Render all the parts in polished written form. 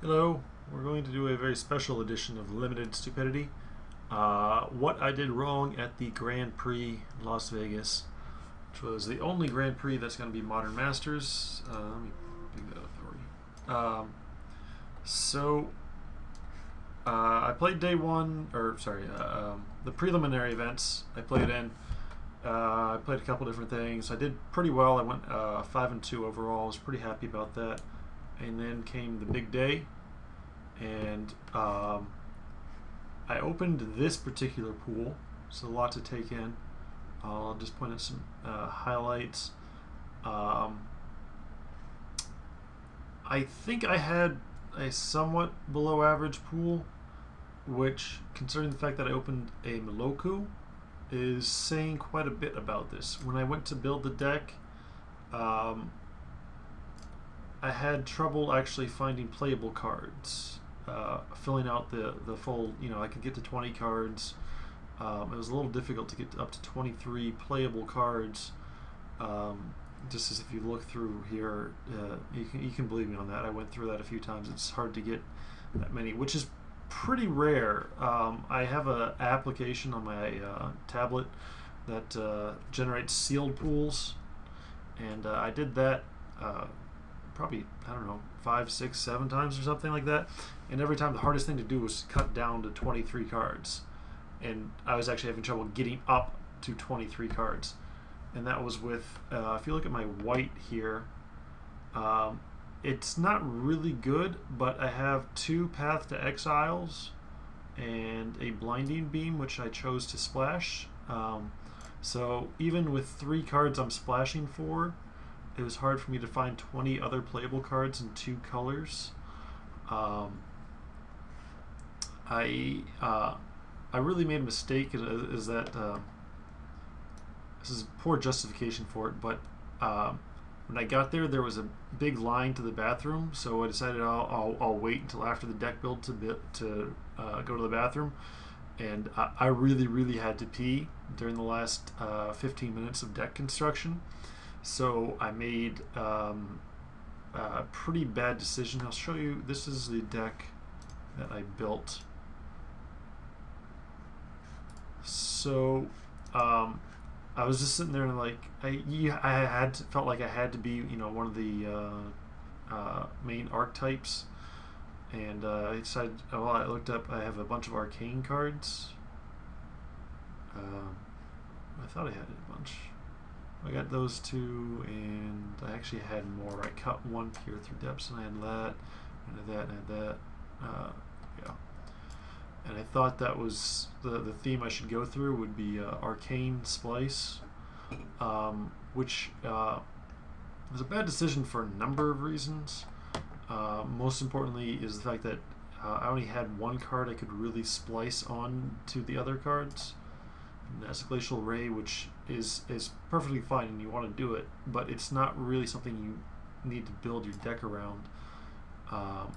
Hello, we're going to do a very special edition of Limited Stupidity. What I did wrong at the Grand Prix in Las Vegas, which was the only Grand Prix that's going to be Modern Masters. Let me bring that up for you. So, I played day one, the preliminary events. I played in. I played a couple different things. I did pretty well. I went 5-2 overall. I was pretty happy about that. And then came the big day, and I opened this particular pool. So a lot to take in. I'll just point out some highlights. I think I had a somewhat below average pool, which, considering the fact that I opened a Moloku, is saying quite a bit about this. When I went to build the deck, I had trouble actually finding playable cards, filling out the full, I could get to 20 cards. It was a little difficult to get up to 23 playable cards. Just as if you look through here, you can believe me on that. I went through that a few times. It's hard to get that many, which is pretty rare. I have an application on my tablet that generates sealed pools, and I did that probably, I don't know, 5, 6, 7 times or something like that. And every time the hardest thing to do was cut down to 23 cards. And I was actually having trouble getting up to 23 cards. And that was with, if you look at my white here, it's not really good, but I have 2 Path to Exiles and a Blinding Beam, which I chose to splash. So even with 3 cards I'm splashing for, it was hard for me to find 20 other playable cards in 2 colors. I really made a mistake. Is that this is poor justification for it, but when I got there, there was a big line to the bathroom, so I decided I'll wait until after the deck build to go to the bathroom. And I really had to pee during the last 15 minutes of deck construction. So I made a pretty bad decision. I'll show you. This is the deck that I built. So I was just sitting there and I felt like I had to be one of the main archetypes, and I decided. Well, I looked up. I have a bunch of arcane cards. I thought I had a bunch. I got those 2, and I actually had more. I cut 1 Peer Through Depths, and I had that, and I had that, and I had that. Yeah. And I thought that was the theme I should go through would be Arcane Splice, which was a bad decision for a number of reasons. Most importantly is the fact that I only had 1 card I could really splice on to the other cards. And that's a Glacial Ray, which is perfectly fine and you want to do it, but it's not really something you need to build your deck around.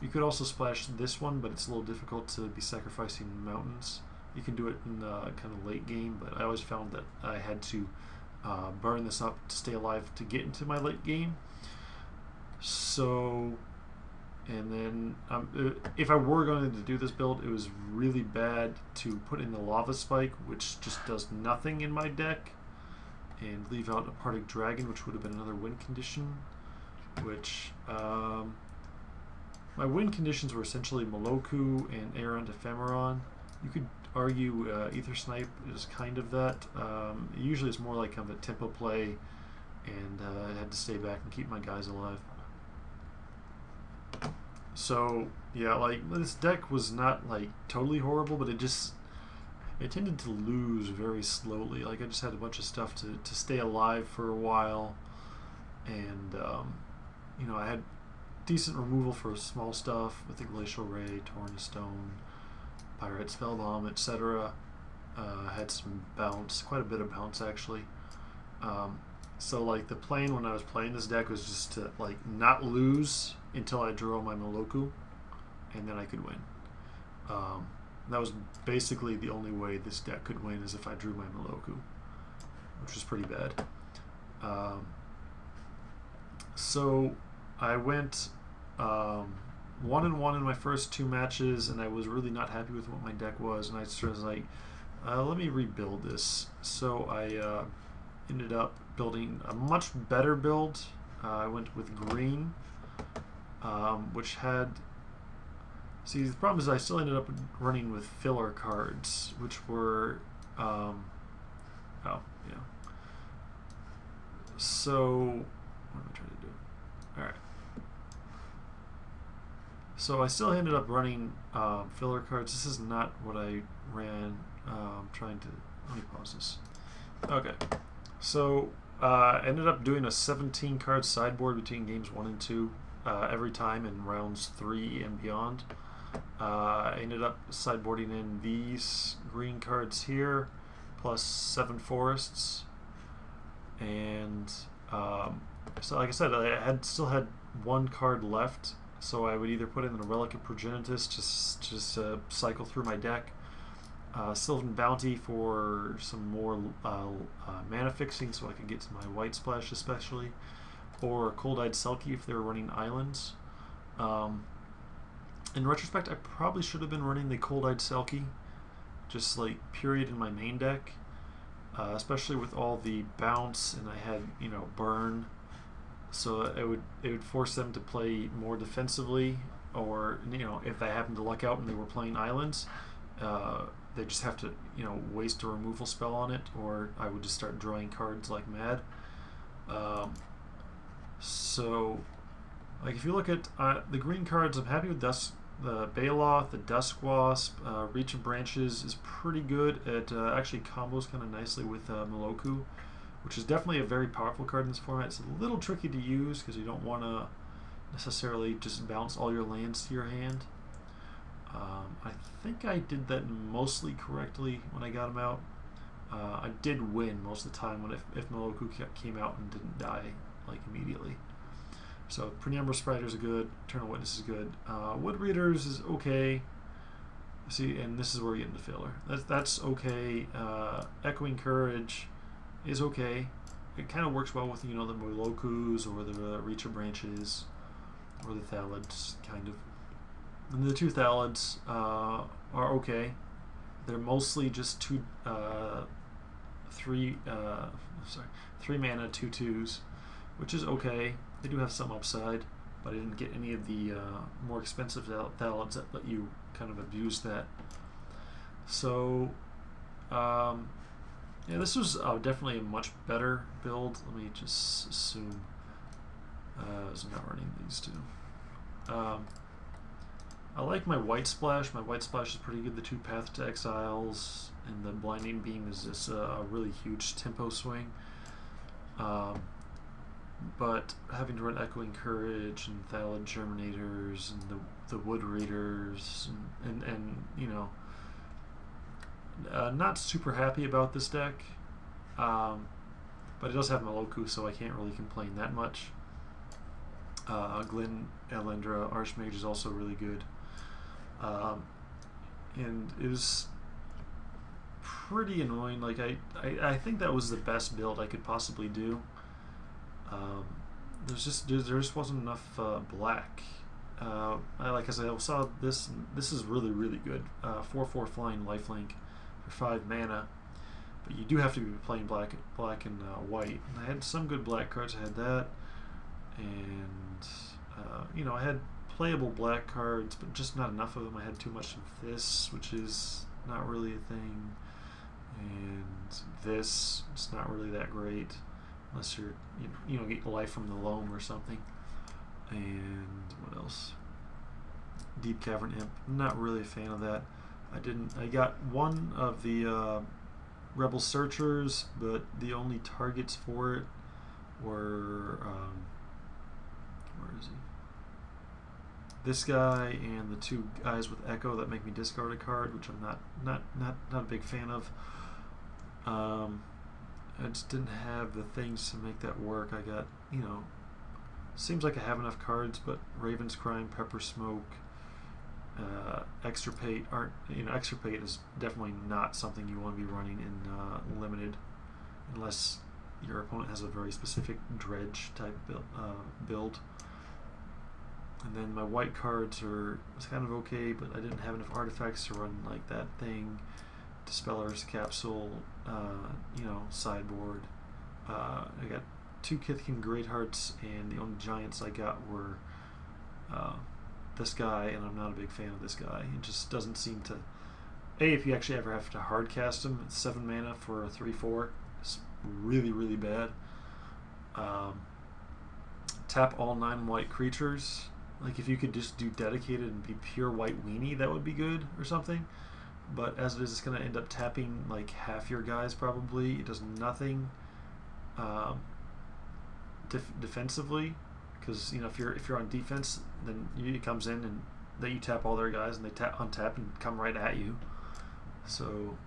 You could also splash this one, but it's a little difficult to be sacrificing mountains. You can do it in kind of late game, but I always found that I had to burn this up to stay alive to get into my late game. So, and then if I were going to do this build, it was really bad to put in the Lava Spike, which just does nothing in my deck, and leave out a Partic Dragon, which would have been another win condition, which my win conditions were essentially Moloku and Errant Ephemeron. You could argue Ether Snipe is kind of that. Usually it's more like kind of a tempo play, and I had to stay back and keep my guys alive. So yeah, like, this deck was not like totally horrible, but it tended to lose very slowly. Like, I just had a bunch of stuff to stay alive for a while, and I had decent removal for small stuff with the Glacial Ray, Torn to Stone, Pirate Spellbomb, etc. Had some bounce, quite a bit of bounce actually. So like, the plan when I was playing this deck was just to like not lose until I drew my Moloku, and then I could win. That was basically the only way this deck could win, is if I drew my Moloku, which was pretty bad. So I went 1-1 in my first 2 matches, and I was really not happy with what my deck was, and I just was like, let me rebuild this. So I ended up building a much better build. I went with green, which had... See, the problem is I still ended up running with filler cards, which were... oh, yeah. So, what am I trying to do? Alright. So I still ended up running filler cards. This is not what I ran. Trying to... Let me pause this. Okay. So I ended up doing a 17 card sideboard between games 1 and 2 every time in rounds 3 and beyond. I ended up sideboarding in these green cards here, plus 7 forests. And so like I said, I still had 1 card left, so I would either put in the Relic of Progenitus just to cycle through my deck, Sylvan Bounty for some more mana fixing so I could get to my White Splash especially, or Cold-Eyed Selkie if they were running islands. In retrospect, I probably should have been running the Cold-Eyed Selkie, just like period in my main deck, especially with all the bounce, and I had, you know, burn, so it would force them to play more defensively, or, you know, if they happened to luck out and they were playing islands, they just have to, you know, waste a removal spell on it, or I would just start drawing cards like mad. So, like, if you look at the green cards, I'm happy with the Baloth, the Dusk Wasp, Reach of Branches is pretty good at actually combos kind of nicely with Meloku, which is definitely a very powerful card in this format. It's a little tricky to use because you don't want to necessarily just bounce all your lands to your hand. I think I did that mostly correctly when I got him out. I did win most of the time when if Meloku came out and didn't die like immediately. So Penumbra Spiders are good, Eternal Witness is good, Wood Readers is okay. See, and this is where we get into filler. That's okay. Echoing Courage is okay. It kind of works well with, you know, the Melokus or the Reach of Branches or the Thalids, kind of. And the 2 Thalids are okay. They're mostly just 3 mana 2/2s, which is okay. They do have some upside, but I didn't get any of the more expensive Thalids that let you kind of abuse that. So, yeah, this was definitely a much better build. Let me just assume I'm not running these two. I like my White Splash. My White Splash is pretty good. The 2 Path to Exiles and the Blinding Beam is just a really huge tempo swing. But having to run Echoing Courage and Thalid Germinators and the Wood Readers and you know, not super happy about this deck. But it does have Meloku, so I can't really complain that much. Glen Elendra Archmage is also really good. And it was pretty annoying. Like I think that was the best build I could possibly do. There just wasn't enough black. Like I said, I saw this. This is really good. 4/4 flying lifelink for 5 mana, but you do have to be playing black and white. And I had some good black cards. I had that, and you know, I had playable black cards, but just not enough of them. I had too much of this, which is not really a thing, and this, it's not really that great unless you're, you know, get life from the loam or something. And what else? Deep Cavern Imp, not really a fan of that. I got one of the Rebel Searchers, but the only targets for it were where is he? This guy and the 2 guys with Echo that make me discard a card, which I'm not a big fan of. I just didn't have the things to make that work. I got, you know, seems like I have enough cards, but Raven's Crime, Pepper Smoke, Extirpate aren't, you know, Extirpate is definitely not something you want to be running in limited, unless your opponent has a very specific dredge type build. And then my white cards was kind of okay, but I didn't have enough artifacts to run like that thing, Dispeller's Capsule, sideboard. I got 2 Kithkin Greathearts, and the only giants I got were this guy, and I'm not a big fan of this guy. It just doesn't seem to... if you actually ever have to hard cast him, it's 7 mana for a 3/4. It's really, really bad. Tap all 9 white creatures. Like, if you could just do dedicated and be pure white weenie, that would be good or something. But as it is, it's going to end up tapping like half your guys probably. It does nothing defensively, because if you're on defense, then it comes in and you tap all their guys, and they untap and come right at you. So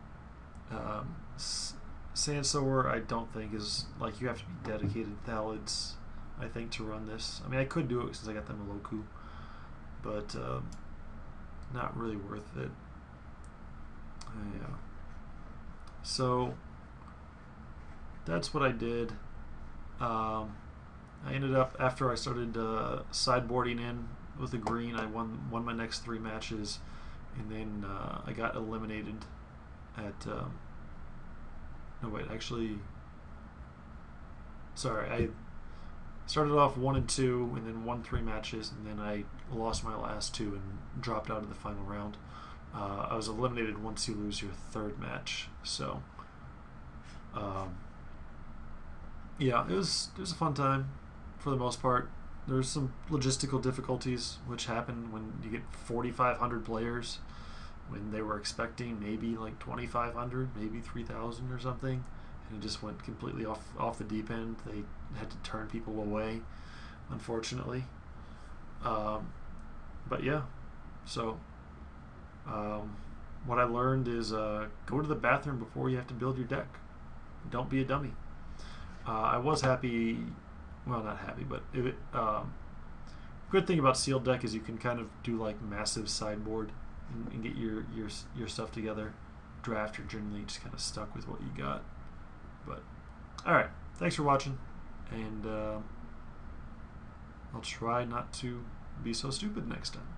Sandsower, I don't think is like, you have to be dedicated Thalids, I think, to run this. I mean, I could do it since I got the Moloku, but not really worth it. Yeah. So that's what I did. I ended up, after I started sideboarding in with the green, I won my next 3 matches, and then I got eliminated at no wait, actually, sorry, I started off 1 and 2, and then won 3 matches, and then I lost my last 2 and dropped out of the final round. I was eliminated once you lose your 3rd match. So yeah, it was a fun time for the most part. There's some logistical difficulties which happen when you get 4,500 players, when they were expecting maybe like 2,500, maybe 3,000 or something, and it just went completely off the deep end. They had to turn people away, unfortunately. But yeah, so what I learned is go to the bathroom before you have to build your deck. Don't be a dummy. I was happy, well, not happy, but good thing about sealed deck is you can kind of do like massive sideboard and get your stuff together. Draft, you're generally just kind of stuck with what you got. But alright, thanks for watching, and I'll try not to be so stupid next time.